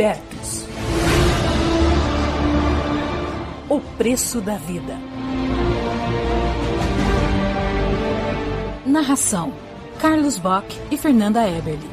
Libertos. O preço da vida. Narração: Carlos Bock e Fernanda Eberle.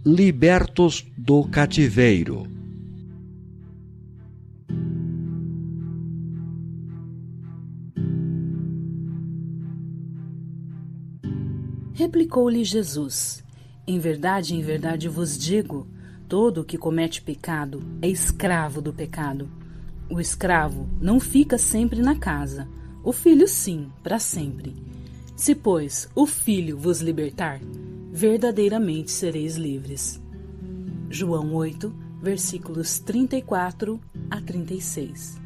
Libertos do cativeiro. Replicou-lhe Jesus: em verdade vos digo, todo o que comete pecado é escravo do pecado. O escravo não fica sempre na casa, o filho sim, para sempre. Se, pois, o filho vos libertar, verdadeiramente sereis livres. João 8, versículos 34 a 36.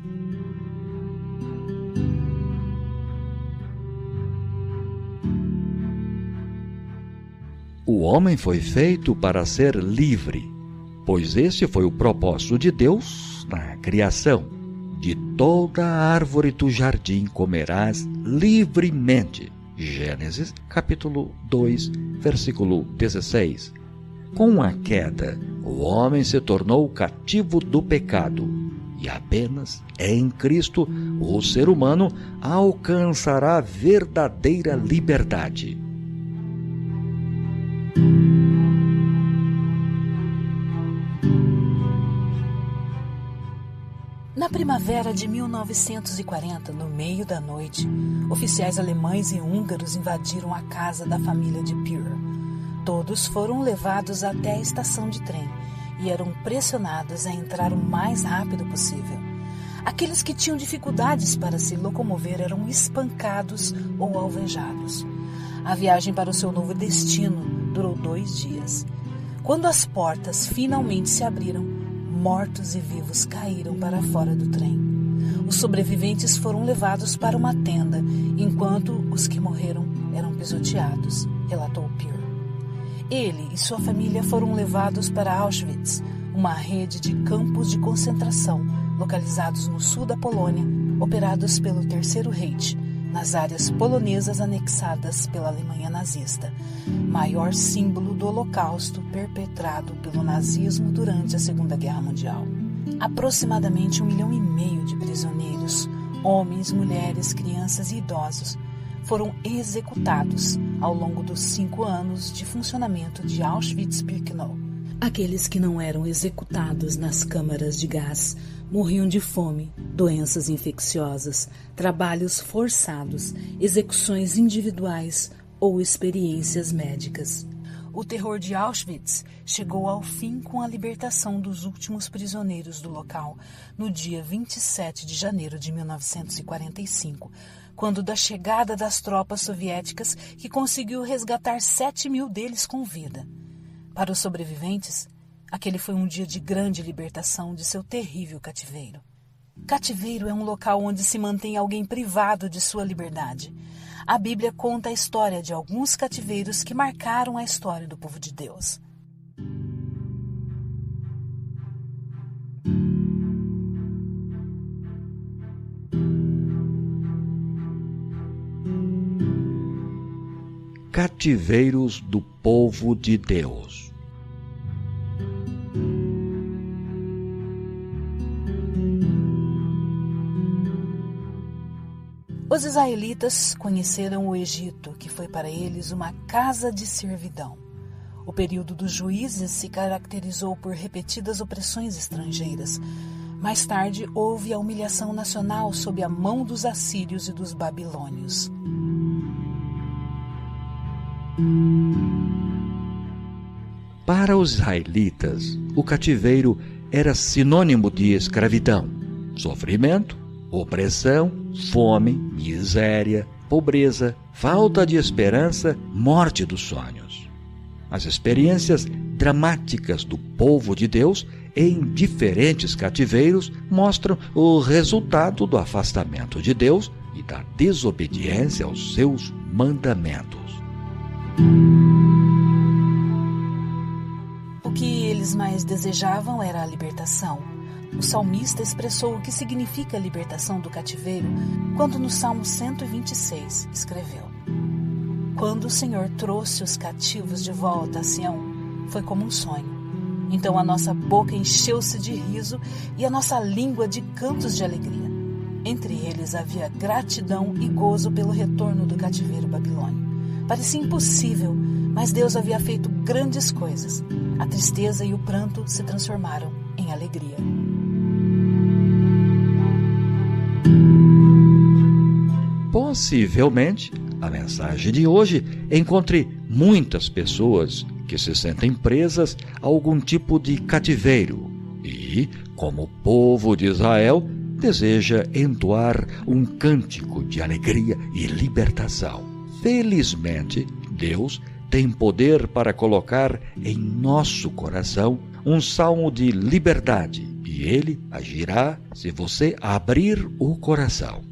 O homem foi feito para ser livre, pois esse foi o propósito de Deus na criação. De toda a árvore do jardim comerás livremente. Gênesis, capítulo 2, versículo 16. Com a queda, o homem se tornou cativo do pecado, e apenas em Cristo o ser humano alcançará verdadeira liberdade. Na primavera de 1940, no meio da noite, oficiais alemães e húngaros invadiram a casa da família de Pierre. Todos foram levados até a estação de trem e eram pressionados a entrar o mais rápido possível. Aqueles que tinham dificuldades para se locomover eram espancados ou alvejados. A viagem para o seu novo destino durou 2 dias. Quando as portas finalmente se abriram, mortos e vivos caíram para fora do trem. Os sobreviventes foram levados para uma tenda, enquanto os que morreram eram pisoteados, relatou Pierre. Ele e sua família foram levados para Auschwitz, uma rede de campos de concentração localizados no sul da Polônia, operados pelo Terceiro Reich, nas áreas polonesas anexadas pela Alemanha nazista, maior símbolo do Holocausto perpetrado pelo nazismo durante a Segunda Guerra Mundial. Aproximadamente 1,5 milhão de prisioneiros, homens, mulheres, crianças e idosos, foram executados ao longo dos 5 anos de funcionamento de Auschwitz-Birkenau. Aqueles que não eram executados nas câmaras de gás morriam de fome, doenças infecciosas, trabalhos forçados, execuções individuais ou experiências médicas. O terror de Auschwitz chegou ao fim com a libertação dos últimos prisioneiros do local, no dia 27 de janeiro de 1945, quando da chegada das tropas soviéticas, que conseguiu resgatar 7.000 deles com vida. Para os sobreviventes, aquele foi um dia de grande libertação de seu terrível cativeiro. Cativeiro é um local onde se mantém alguém privado de sua liberdade. A Bíblia conta a história de alguns cativeiros que marcaram a história do povo de Deus. Cativeiros do povo de Deus. Os israelitas conheceram o Egito, que foi para eles uma casa de servidão. O período dos juízes se caracterizou por repetidas opressões estrangeiras. Mais tarde, houve a humilhação nacional sob a mão dos assírios e dos babilônios. Para os israelitas, o cativeiro era sinônimo de escravidão, sofrimento, opressão, fome, miséria, pobreza, falta de esperança, morte dos sonhos. As experiências dramáticas do povo de Deus em diferentes cativeiros mostram o resultado do afastamento de Deus e da desobediência aos seus mandamentos. O que eles mais desejavam era a libertação. O salmista expressou o que significa a libertação do cativeiro quando no Salmo 126 escreveu: Quando o Senhor trouxe os cativos de volta a Sião, foi como um sonho. Então a nossa boca encheu-se de riso e a nossa língua de cantos de alegria. Entre eles havia gratidão e gozo pelo retorno do cativeiro babilônio. Parecia impossível, mas Deus havia feito grandes coisas. A tristeza e o pranto se transformaram em alegria. Possivelmente, a mensagem de hoje encontre muitas pessoas que se sentem presas a algum tipo de cativeiro e, como o povo de Israel, deseja entoar um cântico de alegria e libertação. Felizmente, Deus tem poder para colocar em nosso coração um salmo de liberdade e Ele agirá se você abrir o coração.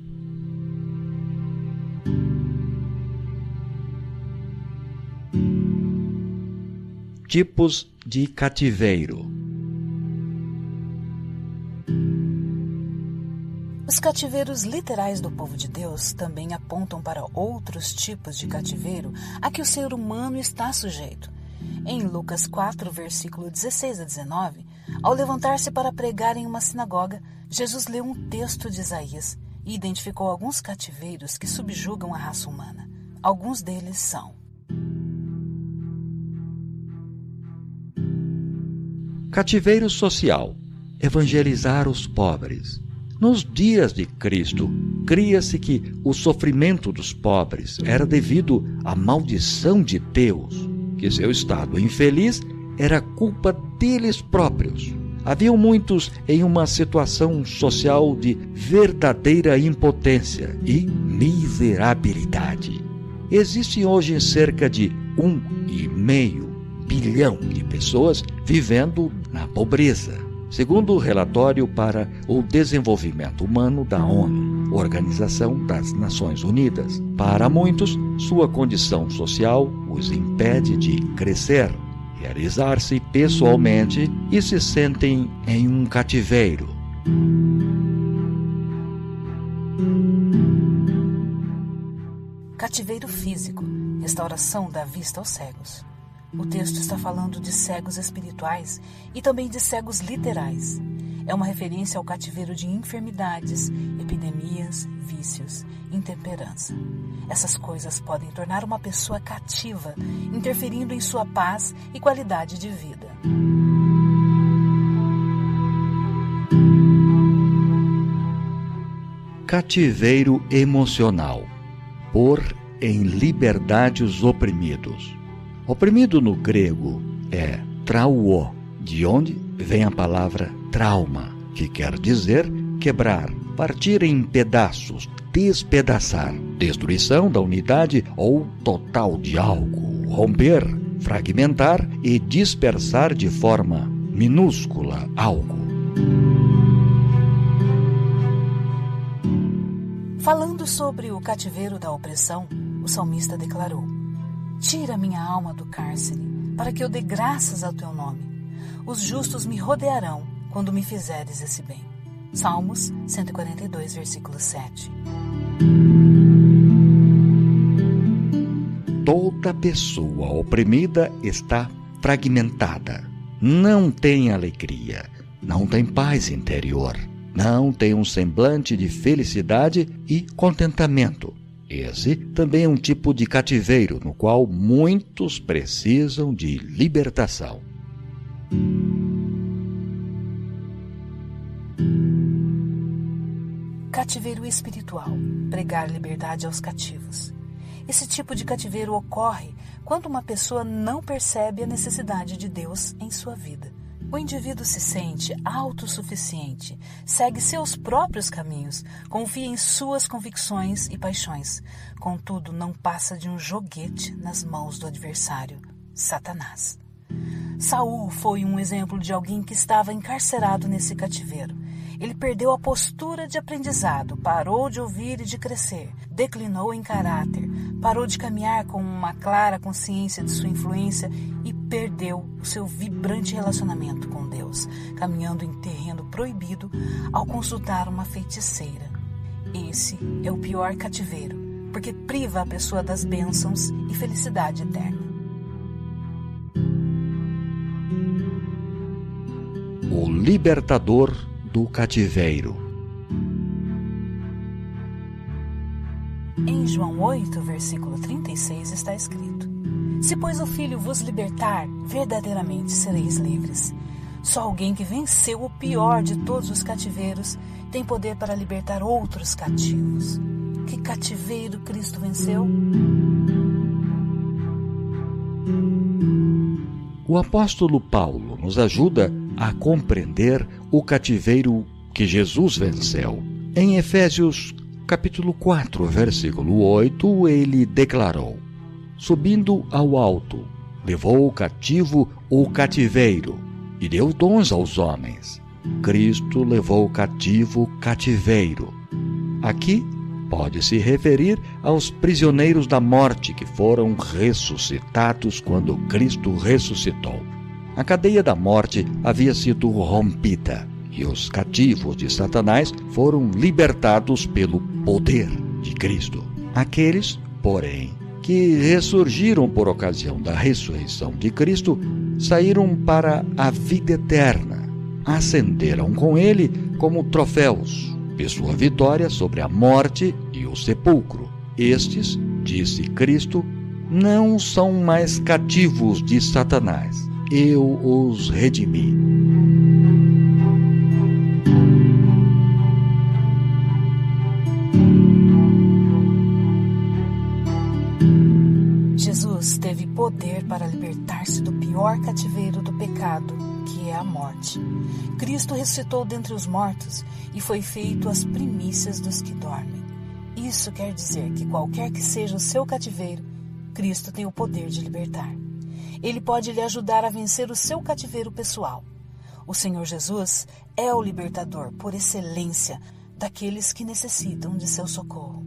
Tipos de cativeiro. Os cativeiros literais do povo de Deus também apontam para outros tipos de cativeiro a que o ser humano está sujeito. Em Lucas 4, versículo 16 a 19, ao levantar-se para pregar em uma sinagoga, Jesus leu um texto de Isaías e identificou alguns cativeiros que subjugam a raça humana. Alguns deles são: cativeiro social, evangelizar os pobres. Nos dias de Cristo, cria-se que o sofrimento dos pobres era devido à maldição de Deus, que seu estado infeliz era culpa deles próprios. Haviam muitos em uma situação social de verdadeira impotência e miserabilidade. Existem hoje cerca de 1,5 bilhão de pessoas vivendo na pobreza, segundo o relatório para o desenvolvimento humano da ONU, Organização das Nações Unidas. Para muitos, sua condição social os impede de crescer, realizar-se pessoalmente e se sentem em um cativeiro. Cativeiro físico, restauração da vista aos cegos. O texto está falando de cegos espirituais e também de cegos literais. É uma referência ao cativeiro de enfermidades, epidemias, vícios, intemperança. Essas coisas podem tornar uma pessoa cativa, interferindo em sua paz e qualidade de vida. Cativeiro emocional. Pôr em liberdade os oprimidos. Oprimido no grego é trauo, de onde vem a palavra trauma, que quer dizer quebrar, partir em pedaços, despedaçar, destruição da unidade ou total de algo, romper, fragmentar e dispersar de forma minúscula algo. Falando sobre o cativeiro da opressão, o salmista declarou: Tira minha alma do cárcere, para que eu dê graças ao teu nome. Os justos me rodearão quando me fizeres esse bem. Salmos 142, versículo 7. Toda pessoa oprimida está fragmentada. Não tem alegria, não tem paz interior, não tem um semblante de felicidade e contentamento. Esse também é um tipo de cativeiro no qual muitos precisam de libertação. Cativeiro espiritual, pregar liberdade aos cativos. Esse tipo de cativeiro ocorre quando uma pessoa não percebe a necessidade de Deus em sua vida. O indivíduo se sente autossuficiente, segue seus próprios caminhos, confia em suas convicções e paixões. Contudo, não passa de um joguete nas mãos do adversário, Satanás. Saul foi um exemplo de alguém que estava encarcerado nesse cativeiro. Ele perdeu a postura de aprendizado, parou de ouvir e de crescer, declinou em caráter, parou de caminhar com uma clara consciência de sua influência e perdeu o seu vibrante relacionamento com Deus, caminhando em terreno proibido ao consultar uma feiticeira. Esse é o pior cativeiro, porque priva a pessoa das bênçãos e felicidade eterna. O libertador do cativeiro. Em João 8, versículo 36 está escrito: Se, pois, o Filho vos libertar, verdadeiramente sereis livres. Só alguém que venceu o pior de todos os cativeiros tem poder para libertar outros cativos. Que cativeiro Cristo venceu? O apóstolo Paulo nos ajuda a compreender o cativeiro que Jesus venceu. Em Efésios capítulo 4, versículo 8, ele declarou: Subindo ao alto, levou cativo o cativeiro e deu dons aos homens. Cristo levou cativo o cativeiro. Aqui pode se referir aos prisioneiros da morte que foram ressuscitados quando Cristo ressuscitou. A cadeia da morte havia sido rompida e os cativos de Satanás foram libertados pelo poder de Cristo. Aqueles, porém, que ressurgiram por ocasião da ressurreição de Cristo, saíram para a vida eterna. Ascenderam com ele como troféus de sua vitória sobre a morte e o sepulcro. Estes, disse Cristo, não são mais cativos de Satanás. Eu os redimi. Jesus teve poder para libertar-se do pior cativeiro do pecado, que é a morte. Cristo ressuscitou dentre os mortos e foi feito as primícias dos que dormem. Isso quer dizer que qualquer que seja o seu cativeiro, Cristo tem o poder de libertar. Ele pode lhe ajudar a vencer o seu cativeiro pessoal. O Senhor Jesus é o libertador por excelência daqueles que necessitam de seu socorro.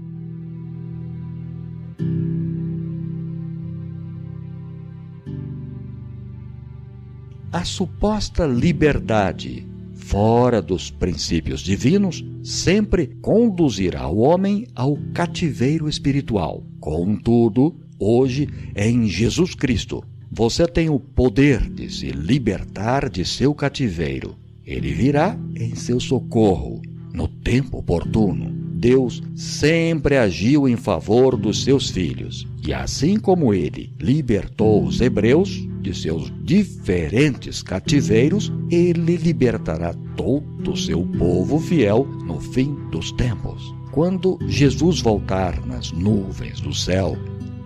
A suposta liberdade fora dos princípios divinos sempre conduzirá o homem ao cativeiro espiritual. Contudo, hoje, em Jesus Cristo, você tem o poder de se libertar de seu cativeiro. Ele virá em seu socorro, no tempo oportuno. Deus sempre agiu em favor dos seus filhos. E assim como ele libertou os hebreus de seus diferentes cativeiros, ele libertará todo o seu povo fiel no fim dos tempos. Quando Jesus voltar nas nuvens do céu,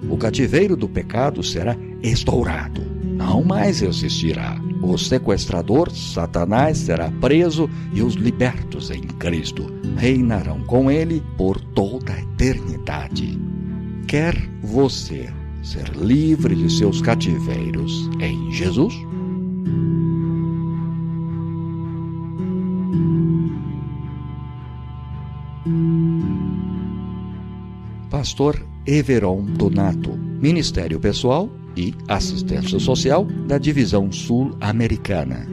o cativeiro do pecado será estourado. Não mais existirá. O sequestrador, Satanás, será preso e os libertos em Cristo reinarão com ele por toda a eternidade. Quer você ser livre de seus cativeiros em Jesus? Pastor Everon Donato, Ministério Pessoal e Assistência Social da Divisão Sul-Americana.